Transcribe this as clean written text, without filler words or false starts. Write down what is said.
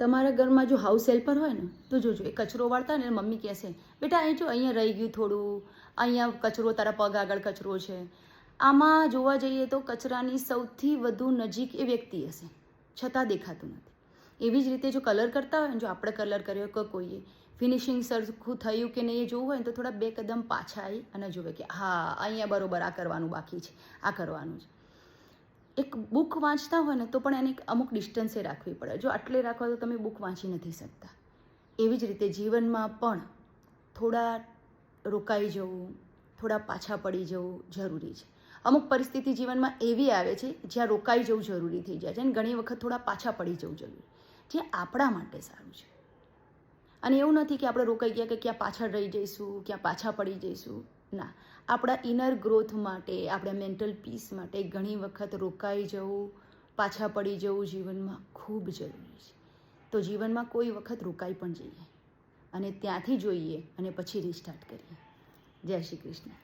તમારા ઘરમાં જો હાઉસ હેલ્પર હોય ને તો જોજો, એ કચરો વાળતા હોય ને મમ્મી કહેશે, બેટા અહીં જો અહીંયા રહી ગયું થોડું, અહીંયા કચરો, તારા પગ આગળ કચરો છે. આમાં જોવા જઈએ તો કચરાની સૌથી વધુ નજીક એ વ્યક્તિ હશે, છતાં દેખાતું નથી. એવી જ રીતે જો કલર કરતા હોય ને, જો આપણે કલર કર્યો કે કોઈએ ફિનિશિંગ સરખું થયું કે નહીં એ જોવું હોય ને તો થોડા 2 કદમ પાછા આવી અને જોવે કે હા અહીંયા બરાબર આ કરવાનું બાકી છે, આ કરવાનું છે. એક બુક વાંચતા હોય ને તો પણ એને અમુક ડિસ્ટન્સે રાખવી પડે. જો આટલે રાખવા તો તમે બુક વાંચી નથી શકતા. એવી જ રીતે જીવનમાં પણ થોડા રોકાઈ જવું, થોડા પાછા પડી જવું જરૂરી છે. અમુક પરિસ્થિતિ જીવનમાં એવી આવે છે જ્યાં રોકાઈ જવું જરૂરી થઈ જાય છે અને ઘણી વખત થોડા પાછા પડી જવું જરૂરી, જે આપણા માટે સારું છે. અને એવું નથી કે આપણે રોકાઈ ગયા કે ક્યાં પાછળ રહી જઈશું, ક્યાં પાછા પડી જઈશું. ના, આપણા ઇનર ગ્રોથ માટે, આપણા મેન્ટલ પીસ માટે ઘણી વખત રોકાઈ જવું, પાછા પડી જવું જીવનમાં ખૂબ જરૂરી છે. તો જીવનમાં કોઈ વખત રોકાઈ પણ જઈએ અને ત્યાંથી જોઈએ અને પછી રિસ્ટાર્ટ કરીએ. જય શ્રી કૃષ્ણ.